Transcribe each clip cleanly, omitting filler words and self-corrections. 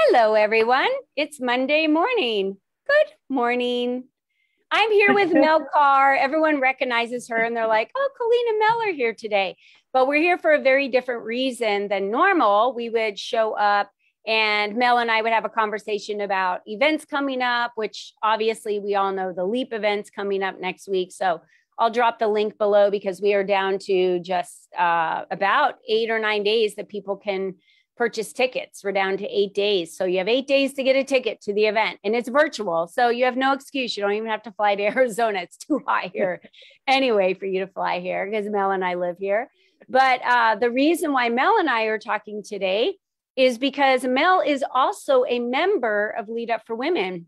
Hello, everyone. It's Monday morning. Good morning. I'm here with Mel Carr. Everyone recognizes her and they're like, oh, Colleen and Mel are here today. But we're here for a very different reason than normal. We would show up and Mel and I would have a conversation about events coming up, which obviously we all know the LEAP events coming up next week. So I'll drop the link below because we are down to just about 8 or 9 days that people can purchase tickets. We're down to 8 days. So you have 8 days to get a ticket to the event and it's virtual. So you have no excuse. You don't even have to fly to Arizona. It's too hot here anyway for you to fly here because Mel and I live here. But the reason why Mel and I are talking today is because Mel is also a member of Lead Up for Women.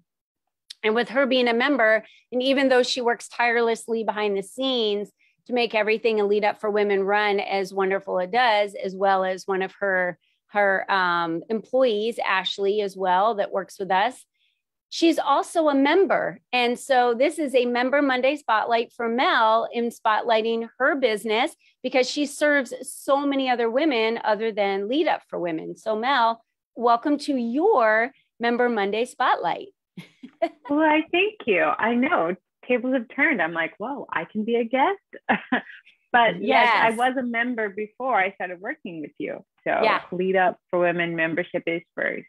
And with her being a member, and even though she works tirelessly behind the scenes to make everything in Lead Up for Women run as wonderful it does, as well as one of her employees, Ashley, as well, that works with us. She's also a member. And so this is a Member Monday Spotlight for Mel in spotlighting her business because she serves so many other women other than Lead Up for Women. So Mel, welcome to your Member Monday Spotlight. Well, I thank you. I know tables have turned. I'm like, whoa, I can be a guest. But yes, I was a member before I started working with you. So Lead Up for Women membership is first.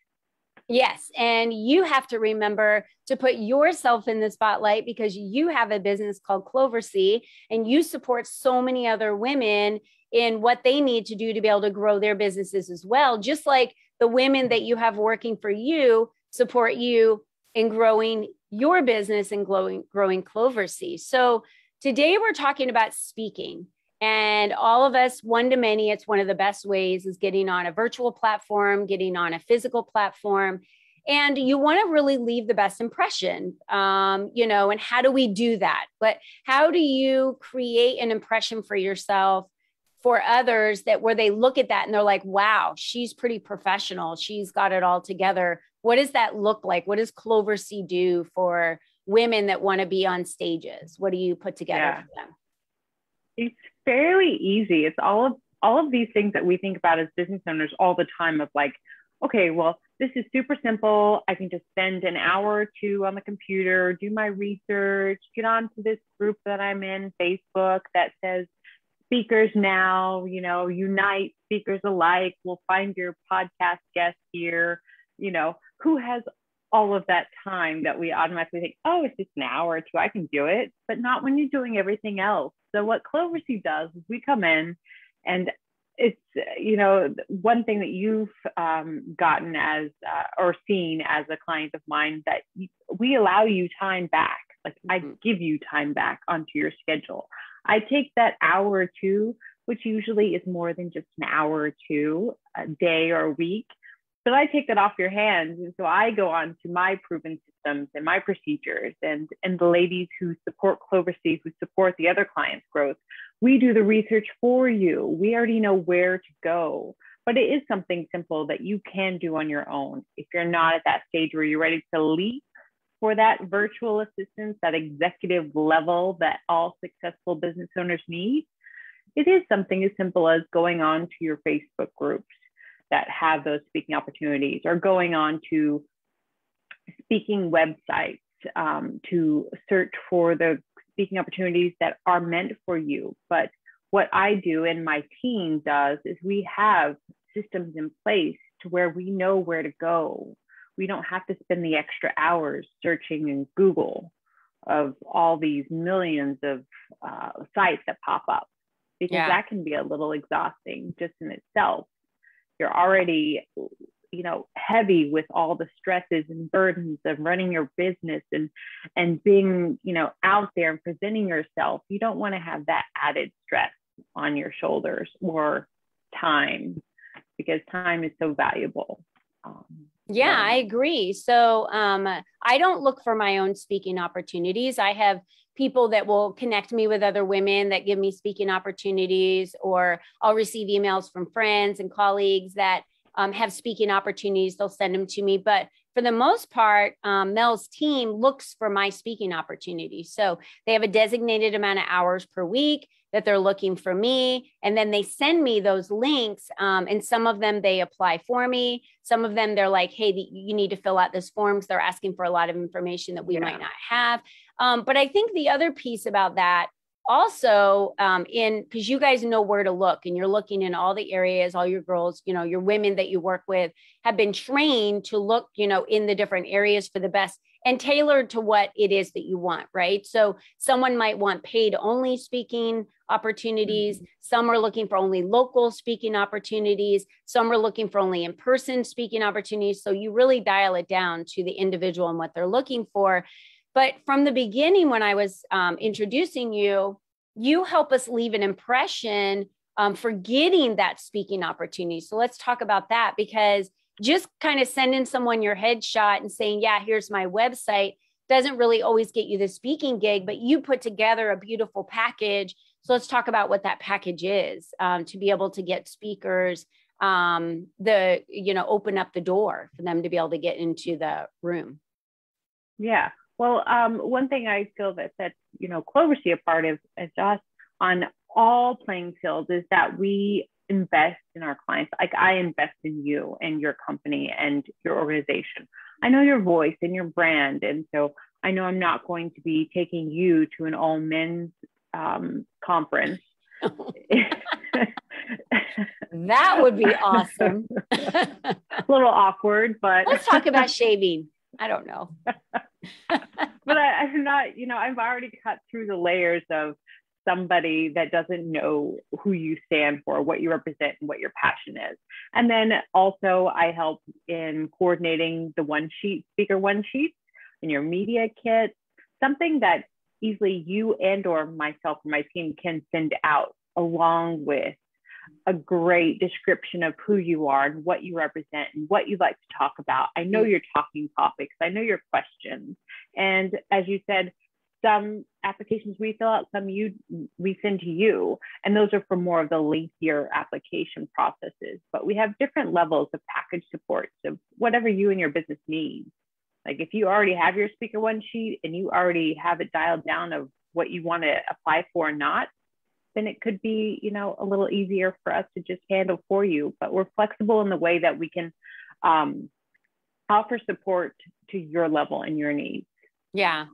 Yes. And you have to remember to put yourself in the spotlight because you have a business called Cloversy and you support so many other women in what they need to do to be able to grow their businesses as well. Just like the women that you have working for you support you in growing your business and growing Cloversy. So today we're talking about speaking. And all of us, one to many, it's one of the best ways is getting on a virtual platform, getting on a physical platform. And you want to really leave the best impression, and how do we do that? But how do you create an impression for yourself, for others that where they look at that and they're like, wow, she's pretty professional. She's got it all together. What does that look like? What does Cloversy do for women that want to be on stages? What do you put together for them? It's fairly easy. It's all of these things that we think about as business owners all the time of like, okay, well, this is super simple. I can just spend an hour or two on the computer, do my research, get onto this group that I'm in, Facebook, that says speakers now, unite speakers alike. We'll find your podcast guest here, who has all of that time that we automatically think, oh, it's just an hour or two, I can do it, but not when you're doing everything else. So what Cloversy does is we come in and it's, one thing that you've gotten as or seen as a client of mine that we allow you time back. Like I give you time back onto your schedule. I take that hour or two, which usually is more than just an hour or two a day or a week. But I take that off your hands. And so I go on to my proven systems and my procedures and the ladies who support Cloversy, who support the other clients' growth. We do the research for you. We already know where to go. But it is something simple that you can do on your own. If you're not at that stage where you're ready to leap for that virtual assistance, that executive level that all successful business owners need, it is something as simple as going on to your Facebook groups that have those speaking opportunities, or going on to speaking websites to search for the speaking opportunities that are meant for you. But what I do and my team does is we have systems in place to where we know where to go. We don't have to spend the extra hours searching in Google of all these millions of sites that pop up, because that can be a little exhausting just in itself. You're already, heavy with all the stresses and burdens of running your business and being, out there and presenting yourself. You don't want to have that added stress on your shoulders or time, because time is so valuable. I agree. So I don't look for my own speaking opportunities. I have people that will connect me with other women that give me speaking opportunities, or I'll receive emails from friends and colleagues that have speaking opportunities. They'll send them to me. But for the most part, Mel's team looks for my speaking opportunities. So they have a designated amount of hours per week. that they're looking for me. And then they send me those links. And some of them they apply for me. Some of them they're like, hey, you need to fill out this form. They're asking for a lot of information that we might not have. But I think the other piece about that also because you guys know where to look and you're looking in all the areas, all your girls, your women that you work with have been trained to look, in the different areas for the best and tailored to what it is that you want, right? So someone might want paid only speaking opportunities. Mm-hmm. Some are looking for only local speaking opportunities. Some are looking for only in-person speaking opportunities. So you really dial it down to the individual and what they're looking for. But from the beginning, when I was introducing you, you help us leave an impression for getting that speaking opportunity. So let's talk about that, because just kind of sending someone your headshot and saying, yeah, here's my website doesn't really always get you the speaking gig, but you put together a beautiful package. So let's talk about what that package is to be able to get speakers, open up the door for them to be able to get into the room. Yeah. Well, one thing I feel that sets, Cloversy apart is us on all playing fields is that we invest in our clients. Like I invest in you and your company and your organization. I know your voice and your brand. And so I know I'm not going to be taking you to an all men's conference. That would be awesome. A little awkward, but let's talk about shaving. I don't know. But I'm not, I've already cut through the layers of somebody that doesn't know who you stand for, what you represent, and what your passion is. And then also I help in coordinating the speaker one sheet and your media kit, something that easily you and or myself or my team can send out along with a great description of who you are and what you represent and what you like to talk about. I know your talking topics. I know your questions. And as you said, some applications we fill out, some we send to you. And those are for more of the lengthier application processes. But we have different levels of package support. So whatever you and your business need. Like if you already have your speaker one sheet and you already have it dialed down of what you want to apply for or not, then it could be, a little easier for us to just handle for you. But we're flexible in the way that we can offer support to your level and your needs. Yeah,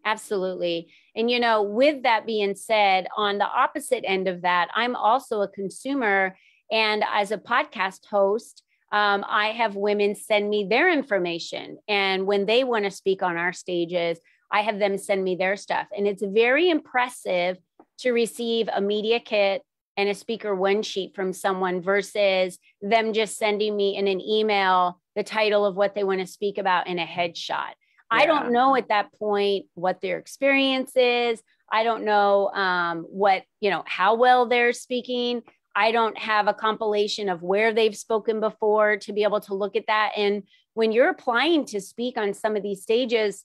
absolutely. And, with that being said, on the opposite end of that, I'm also a consumer. And as a podcast host, I have women send me their information. And when they want to speak on our stages, I have them send me their stuff. And it's very impressive to receive a media kit and a speaker one sheet from someone versus them just sending me in an email the title of what they want to speak about in a headshot. Yeah. I don't know at that point what their experience is. I don't know how well they're speaking. I don't have a compilation of where they've spoken before to be able to look at that. And when you're applying to speak on some of these stages,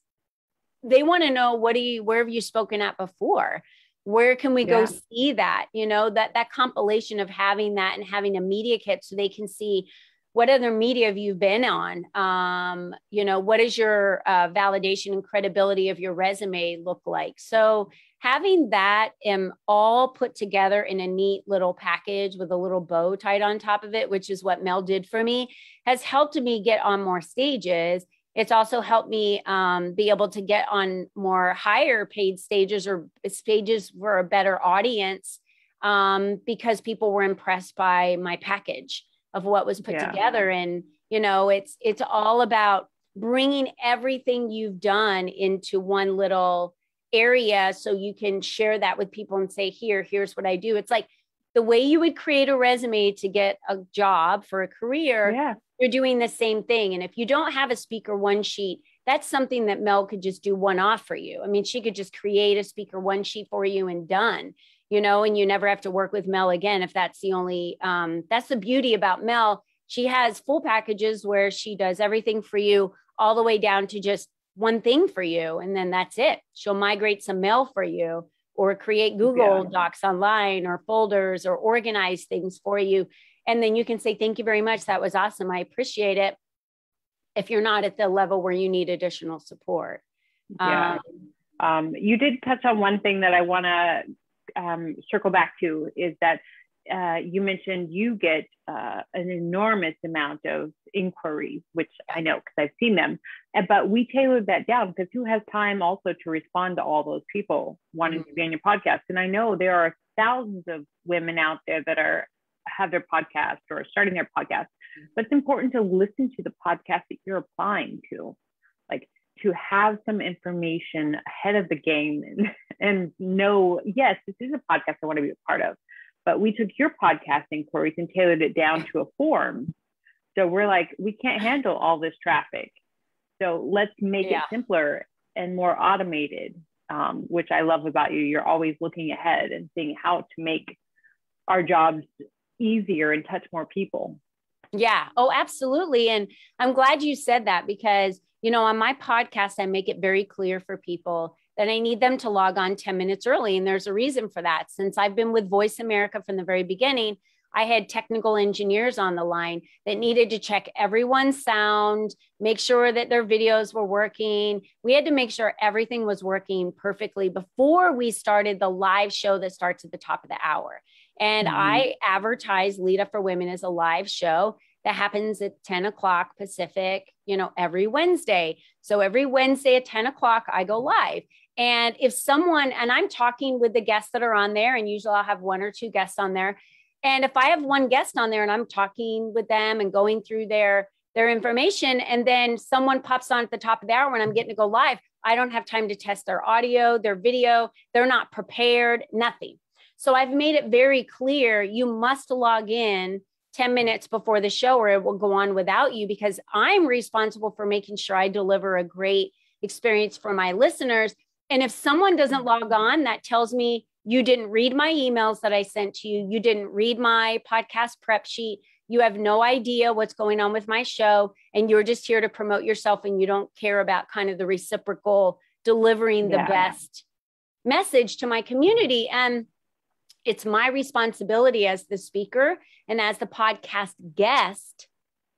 they want to know where have you spoken at before? Where can we go see that, that compilation of having that and having a media kit so they can see what other media have you been on? What is your validation and credibility of your resume look like? So having that all put together in a neat little package with a little bow tied on top of it, which is what Mel did for me, has helped me get on more stages. It's also helped me be able to get on more higher paid stages or stages for a better audience because people were impressed by my package of what was put together. And, it's all about bringing everything you've done into one little area so you can share that with people and say, here's what I do. It's like the way you would create a resume to get a job for a career. You're doing the same thing. And if you don't have a speaker one sheet, that's something that Mel could just do one off for you. I mean, she could just create a speaker one sheet for you and done, and you never have to work with Mel again. If that's the only, that's the beauty about Mel. She has full packages where she does everything for you all the way down to just one thing for you. And then that's it. She'll migrate some mail for you or create Google Docs online or folders or organize things for you. And then you can say, thank you very much. That was awesome. I appreciate it. If you're not at the level where you need additional support. You did touch on one thing that I want to circle back to is that you mentioned you get an enormous amount of inquiries, which I know because I've seen them. But we tailored that down because who has time also to respond to all those people wanting to be on your podcast? And I know there are thousands of women out there that have their podcast or starting their podcast, but it's important to listen to the podcast that you're applying to, like to have some information ahead of the game and know, yes, this is a podcast I want to be a part of. But we took your podcast inquiries and tailored it down to a form. So we're like, we can't handle all this traffic. So let's make it simpler and more automated, which I love about you. You're always looking ahead and seeing how to make our jobs easier and touch more people. Yeah. Oh, absolutely. And I'm glad you said that because, on my podcast, I make it very clear for people that I need them to log on 10 minutes early. And there's a reason for that. Since I've been with Voice America from the very beginning, I had technical engineers on the line that needed to check everyone's sound, make sure that their videos were working. We had to make sure everything was working perfectly before we started the live show that starts at the top of the hour. And I advertise Lead Up for Women as a live show that happens at 10 o'clock Pacific, every Wednesday. So every Wednesday at 10 o'clock, I go live. And if someone, and I'm talking with the guests that are on there, and usually I'll have one or two guests on there. And if I have one guest on there and I'm talking with them and going through their information, and then someone pops on at the top of the hour when I'm getting to go live, I don't have time to test their audio, their video. They're not prepared, nothing. So I've made it very clear, you must log in 10 minutes before the show or it will go on without you, because I'm responsible for making sure I deliver a great experience for my listeners. And if someone doesn't log on, that tells me you didn't read my emails that I sent to you. You didn't read my podcast prep sheet. You have no idea what's going on with my show. And you're just here to promote yourself and you don't care about kind of the reciprocal delivering the best message to my community. And it's my responsibility as the speaker and as the podcast guest,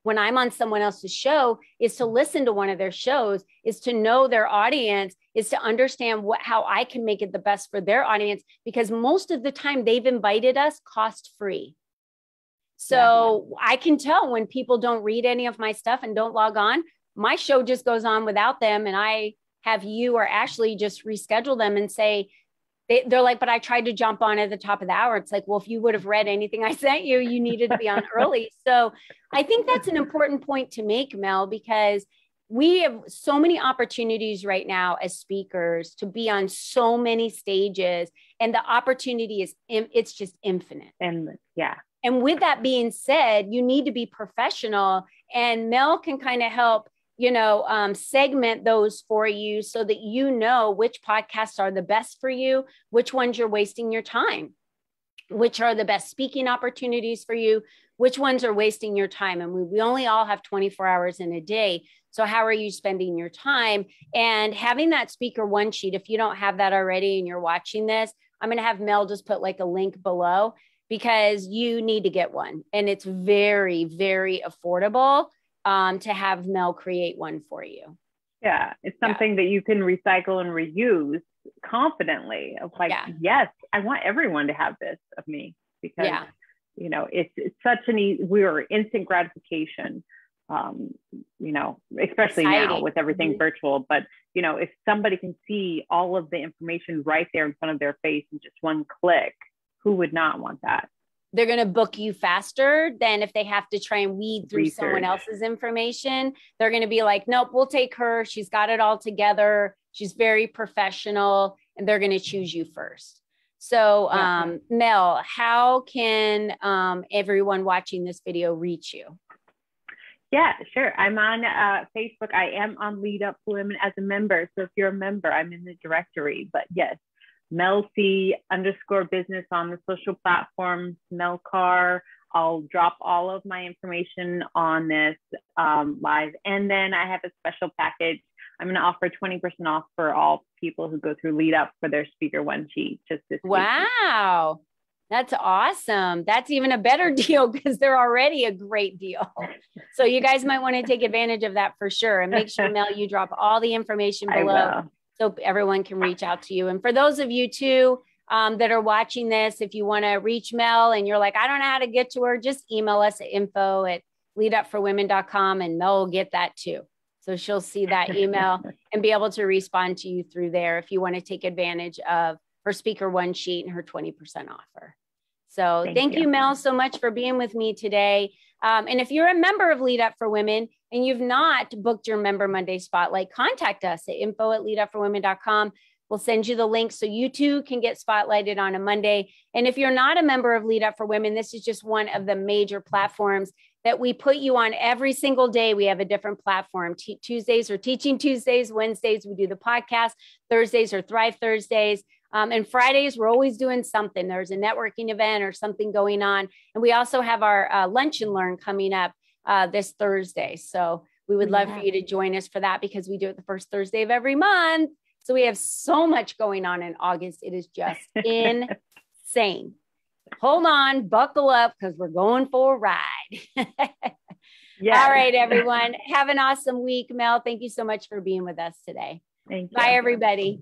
when I'm on someone else's show, is to listen to one of their shows, is to know their audience, is to understand how I can make it the best for their audience, because most of the time they've invited us cost-free. So I can tell when people don't read any of my stuff and don't log on, my show just goes on without them. And I have you or Ashley just reschedule them and say, they're like, but I tried to jump on at the top of the hour. It's like, well, if you would have read anything I sent you, you needed to be on early. So I think that's an important point to make, Mel, because we have so many opportunities right now as speakers to be on so many stages, and the opportunity it's just infinite. And And with that being said, you need to be professional, and Mel can kind of help segment those for you so that you know which podcasts are the best for you, which ones you're wasting your time, which are the best speaking opportunities for you, which ones are wasting your time. And we only all have 24 hours in a day. So how are you spending your time? And having that speaker one sheet, if you don't have that already and you're watching this, I'm going to have Mel just put like a link below, because you need to get one. And it's very, very affordable. To have Mel create one for you. Yeah, it's something that you can recycle and reuse confidently. Of like, yes, I want everyone to have this of me, because it's such we're instant gratification. Especially now with everything virtual. But if somebody can see all of the information right there in front of their face in just one click, who would not want that? They're going to book you faster than if they have to try and weed through someone else's information. They're going to be like, nope, we'll take her. She's got it all together. She's very professional, and they're going to choose you first. So, Mel, how can everyone watching this video reach you? Yeah, sure. I'm on Facebook. I am on Lead Up for Women as a member. So if you're a member, I'm in the directory. But yes, Mel C_business on the social platforms, Mel Carr. I'll drop all of my information on this live. And then I have a special package. I'm going to offer 20% off for all people who go through Lead Up for their speaker one sheet just this week. Wow. That's awesome. That's even a better deal, because they're already a great deal. So you guys might want to take advantage of that for sure. And make sure, Mel, you drop all the information below, so everyone can reach out to you. And for those of you too, that are watching this. If you want to reach Mel and you're like, I don't know how to get to her, just email us at info@leadupforwomen.com and Mel will get that too. So she'll see that email and be able to respond to you through there if you want to take advantage of her speaker one sheet and her 20% offer. So thank you, Mel, so much for being with me today. And if you're a member of Lead Up for Women and you've not booked your Member Monday Spotlight, contact us at info@leadupforwomen.com. We'll send you the link so you too can get spotlighted on a Monday. And if you're not a member of Lead Up for Women, this is just one of the major platforms that we put you on every single day. We have a different platform. Tuesdays are Teaching Tuesdays. Wednesdays, we do the podcast. Thursdays are Thrive Thursdays. And Fridays, we're always doing something. There's a networking event or something going on. And we also have our Lunch and Learn coming up this Thursday. So we would love for you to join us for that because we do it the first Thursday of every month. So we have so much going on in August. It is just insane. Hold on, buckle up because we're going for a ride. Yes. All right, everyone. Have an awesome week. Mel, thank you so much for being with us today. Thank you. Bye, everybody.